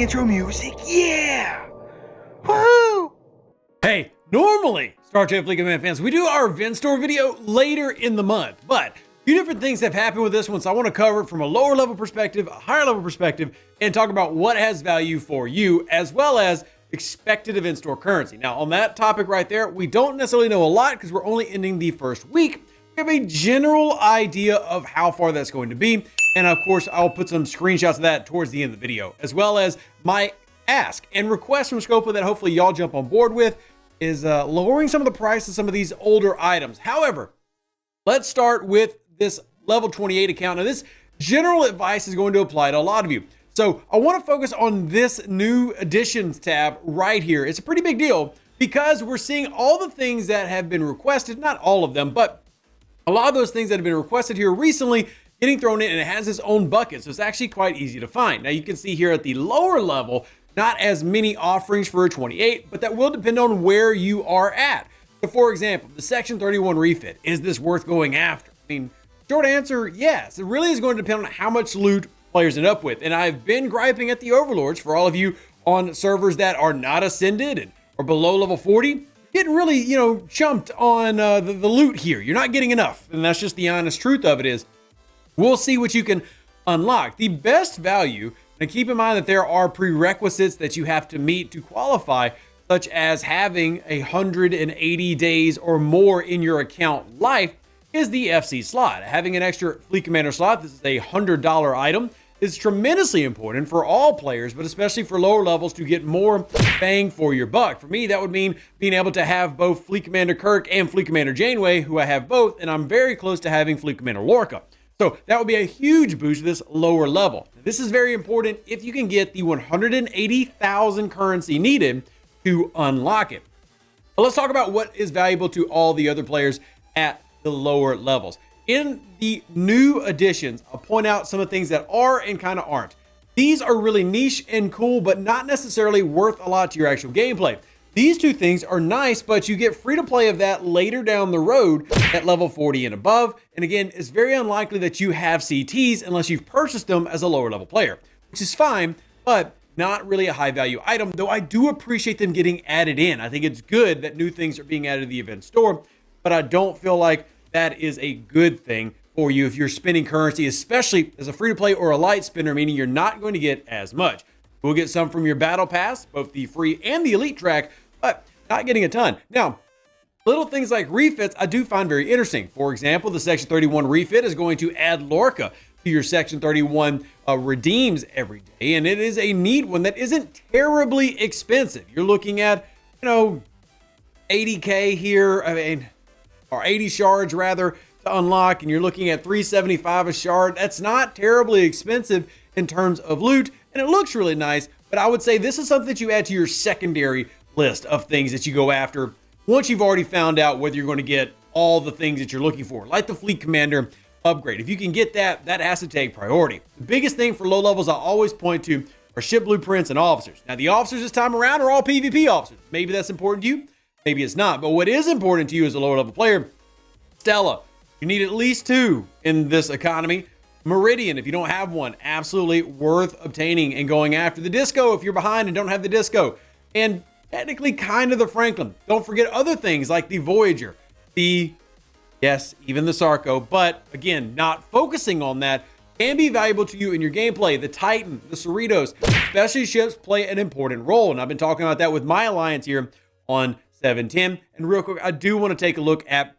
intro music. Yeah! Woohoo! Hey, normally, Star Trek Fleet Command fans, we do our event store video later in the month, but a few different things have happened with this one, so I want to cover it from a lower level perspective, a higher level perspective, and talk about what has value for you, as well as expected event store currency. Now, on that topic right there, we don't necessarily know a lot because we're only ending the first week. We have a general idea of how far that's going to be, and of course, I'll put some screenshots of that towards the end of the video, as well as my ask and request from Scopa that hopefully y'all jump on board with is lowering some of the price of some of these older items. However, let's start with this level 28 account. Now, this general advice is going to apply to a lot of you. So I want to focus on this new additions tab right here. It's a pretty big deal because we're seeing all the things that have been requested, not all of them, but a lot of those things that have been requested here recently getting thrown in, and it has its own bucket. So it's actually quite easy to find. Now you can see here at the lower level, not as many offerings for a 28, but that will depend on where you are at. So for example, the Section 31 refit, is this worth going after? I mean, short answer, yes. It really is going to depend on how much loot players end up with. And I've been griping at the overlords for all of you on servers that are not ascended and are below level 40. Getting really, chumped on the loot here. You're not getting enough. And that's just the honest truth of it is, we'll see what you can unlock. The best value, and keep in mind that there are prerequisites that you have to meet to qualify, such as having 180 days or more in your account life, is the FC slot. Having an extra Fleet Commander slot, this is a $100 item, is tremendously important for all players, but especially for lower levels to get more bang for your buck. For me, that would mean being able to have both Fleet Commander Kirk and Fleet Commander Janeway, who I have both, and I'm very close to having Fleet Commander Lorca. So that would be a huge boost to this lower level. This is very important if you can get the 180,000 currency needed to unlock it. But let's talk about what is valuable to all the other players at the lower levels. In the new additions, I'll point out some of the things that are and kind of aren't. These are really niche and cool, but not necessarily worth a lot to your actual gameplay. These two things are nice, but you get free to play of that later down the road at level 40 and above. And again, it's very unlikely that you have CTs unless you've purchased them as a lower level player, which is fine, but not really a high value item, though I do appreciate them getting added in. I think it's good that new things are being added to the event store, but I don't feel like that is a good thing for you if you're spending currency, especially as a free to play or a light spender, meaning you're not going to get as much. We'll get some from your battle pass, both the free and the elite track, but not getting a ton. Now, little things like refits I do find very interesting. For example, the Section 31 refit is going to add Lorca to your Section 31 redeems every day, and it is a neat one that isn't terribly expensive. You're looking at, 80K here, or 80 shards rather, to unlock, and you're looking at 375 a shard. That's not terribly expensive in terms of loot, and it looks really nice, but I would say this is something that you add to your secondary list of things that you go after once you've already found out whether you're going to get all the things that you're looking for, like the Fleet Commander upgrade. If you can get that, that has to take priority. The biggest thing for low levels I always point to are ship blueprints and officers. Now, the officers this time around are all PvP officers. Maybe that's important to you, maybe it's not. But what is important to you as a lower level player, Stella, you need at least 2 in this economy. Meridian, if you don't have one, absolutely worth obtaining and going after. The Disco, if you're behind and don't have the Disco. And technically kind of the Franklin. Don't forget other things like the Voyager, yes, even the Sarco, but again, not focusing on that can be valuable to you in your gameplay. The Titan, the Cerritos, specialty ships play an important role. And I've been talking about that with my alliance here on 710. And real quick, I do want to take a look at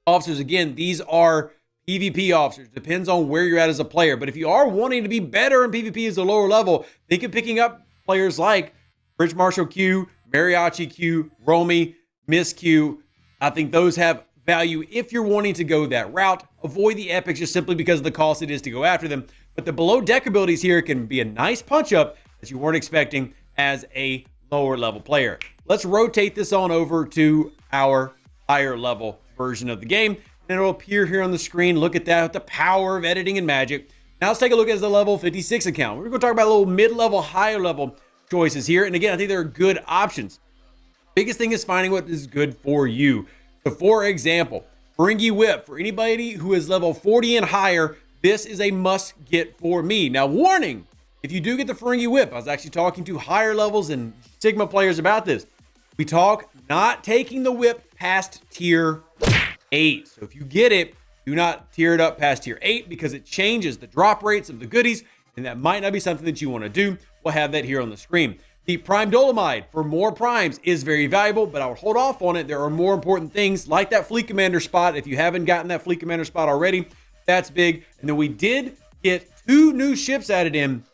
officers. Again, these are PvP officers. Depends on where you're at as a player. But if you are wanting to be better in PvP as a lower level, think of picking up players like Bridge Marshal Q, Mariachi Q, Romy, Miss Q. I think those have value if you're wanting to go that route. Avoid the epics just simply because of the cost it is to go after them. But the below deck abilities here can be a nice punch up that you weren't expecting as a lower level player. Let's rotate this on over to our higher level version of the game, and it'll appear here on the screen. Look at that with the power of editing and magic. Now let's take a look at the level 56 account. We're going to talk about a little mid-level, higher level choices here. And again, I think there are good options. Biggest thing is finding what is good for you. So for example, Ferengi Whip, for anybody who is level 40 and higher, this is a must get for me. Now warning, if you do get the Ferengi Whip, I was actually talking to higher levels and Sigma players about this. We talk not taking the whip past tier 8. So if you get it, do not tier it up past tier 8 because it changes the drop rates of the goodies, and that might not be something that you want to do. We'll have that here on the screen. The Prime Dolomite for more primes is very valuable, but I would hold off on it. There are more important things like that Fleet Commander spot. If you haven't gotten that Fleet Commander spot already, that's big. And then we did get 2 new ships added in,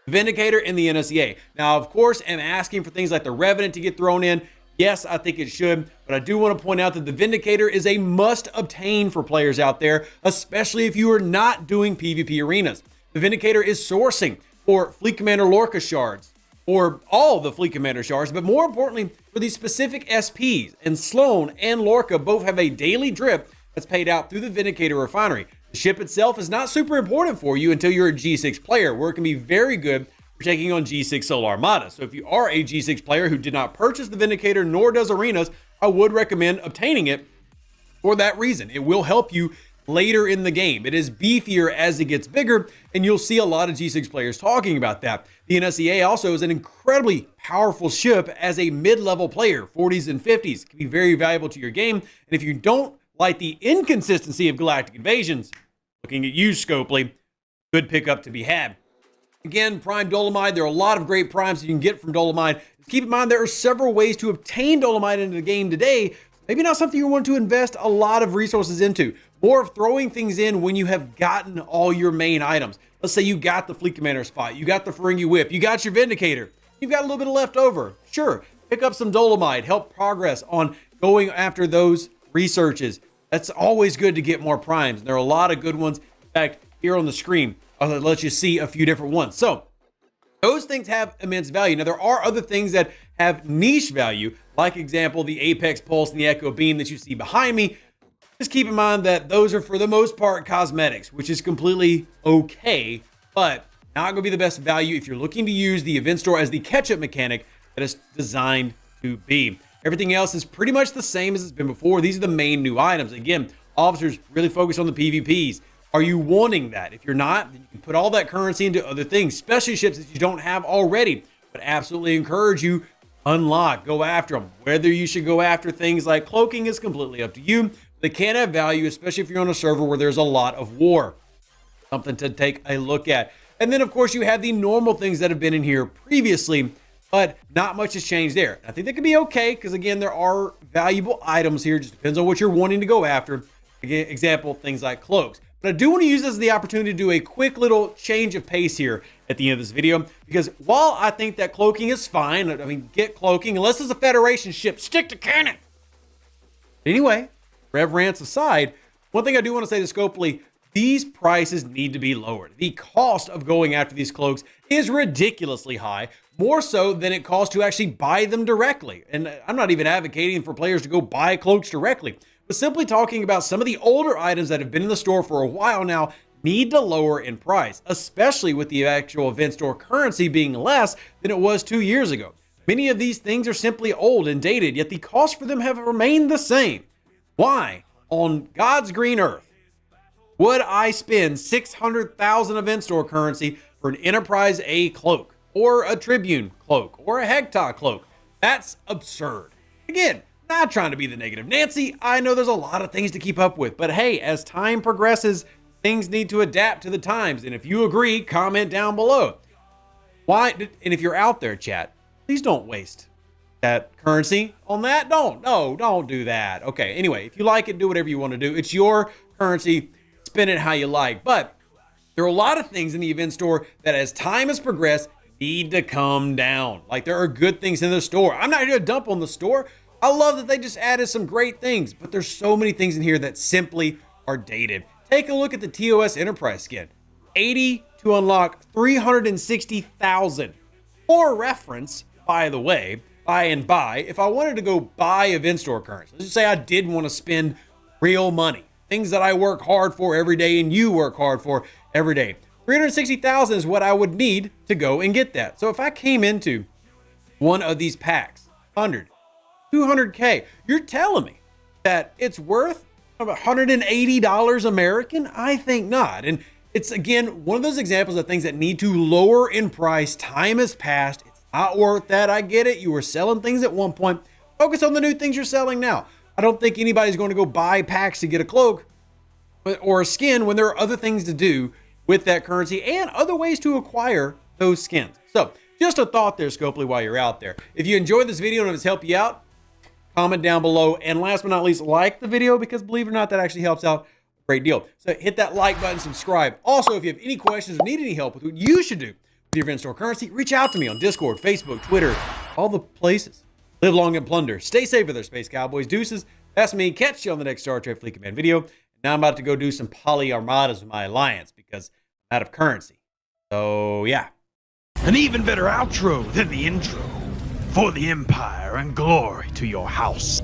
Vindicator and the NSEA. Now, of course, I'm asking for things like the Revenant to get thrown in. Yes, I think it should, but I do want to point out that the Vindicator is a must obtain for players out there, especially if you are not doing PvP arenas. The Vindicator is sourcing for Fleet Commander Lorca shards, or all the Fleet Commander shards, but more importantly, for these specific SPs. And Sloan and Lorca both have a daily drip that's paid out through the Vindicator refinery. The ship itself is not super important for you until you're a G6 player, where it can be very good for taking on G6 Solar Armada. So if you are a G6 player who did not purchase the Vindicator nor does arenas, I would recommend obtaining it for that reason. It will help you later in the game. It is beefier as it gets bigger, and you'll see a lot of G6 players talking about that. The NSEA also is an incredibly powerful ship as a mid-level player. 40s and 50s can be very valuable to your game, and if you don't like the inconsistency of galactic invasions, looking at you, Scopely, good pickup to be had. Again, Prime Dolomite, there are a lot of great primes that you can get from Dolomite. Keep in mind, there are several ways to obtain Dolomite into the game today. Maybe not something you want to invest a lot of resources into. More of throwing things in when you have gotten all your main items. Let's say you got the Fleet Commander spot, you got the Ferengi Whip, you got your Vindicator, you've got a little bit of left over. Sure, pick up some Dolomite, help progress on going after those researches. That's always good to get more primes. There are a lot of good ones. In fact, here on the screen, I'll let you see a few different ones. So those things have immense value. Now, there are other things that have niche value, like example, the Apex Pulse and the Echo Beam that you see behind me. Just keep in mind that those are for the most part cosmetics, which is completely okay, but not going to be the best value if you're looking to use the event store as the catch-up mechanic that is designed to be. Everything else is pretty much the same as it's been before. These are the main new items. Again, officers really focus on the PvPs. Are you wanting that? If you're not, then you can put all that currency into other things, especially ships that you don't have already. But absolutely encourage you, unlock, go after them. Whether you should go after things like cloaking is completely up to you. They can have value, especially if you're on a server where there's a lot of war. Something to take a look at. And then, of course, you have the normal things that have been in here previously, but not much has changed there. I think that could be okay because, again, there are valuable items here. Just depends on what you're wanting to go after. Again, example, things like cloaks. But I do want to use this as the opportunity to do a quick little change of pace here at the end of this video, because while I think that cloaking is fine, I mean, get cloaking, unless it's a Federation ship, stick to cannon. Anyway, rev rants aside, one thing I do want to say to Scopely, these prices need to be lowered. The cost of going after these cloaks is ridiculously high, more so than it costs to actually buy them directly. And I'm not even advocating for players to go buy cloaks directly, but simply talking about some of the older items that have been in the store for a while now need to lower in price, especially with the actual event store currency being less than it was 2 years ago. Many of these things are simply old and dated, yet the costs for them have remained the same. Why, on God's green earth, would I spend 600,000 event store currency for an Enterprise A cloak, or a Tribune cloak, or a Hector cloak? That's absurd. Again, not trying to be the negative Nancy. I know there's a lot of things to keep up with, but hey, as time progresses, things need to adapt to the times. And if you agree, comment down below. Why? And if you're out there, chat, please don't waste that currency on that. Don't do that. Okay, anyway, if you like it, do whatever you want to do. It's your currency. Spend it how you like. But there are a lot of things in the event store that as time has progressed need to come down. Like, there are good things in the store. I'm not here to dump on the store. I love that they just added some great things, but there's so many things in here that simply are dated. Take a look at the TOS Enterprise skin. 80 to unlock 360,000. For reference, by the way, if I wanted to go buy event store currency, let's just say I did want to spend real money, things that I work hard for every day and you work hard for every day. 360,000 is what I would need to go and get that. So if I came into one of these packs, 100, 200K, you're telling me that it's worth about $180 American? I think not. And It's, again, one of those examples of things that need to lower in price. Time has passed. It's not worth that. I get it. You were selling things at one point. Focus on the new things you're selling now. I don't think anybody's going to go buy packs to get a cloak or a skin when there are other things to do with that currency and other ways to acquire those skins. So just a thought there, Scopely, while you're out there. If you enjoyed this video and if it's helped you out, comment down below. And last but not least, like the video, because believe it or not, that actually helps out a great deal. So hit that like button, subscribe. Also, if you have any questions or need any help with what you should do with your event store currency, reach out to me on Discord, Facebook, Twitter, all the places. Live long and plunder. Stay safe with their Space Cowboys. Deuces, that's me. Catch you on the next Star Trek Fleet Command video. Now I'm about to go do some poly armadas with my alliance because I'm out of currency. So, yeah. An even better outro than the intro. For the Empire and glory to your house.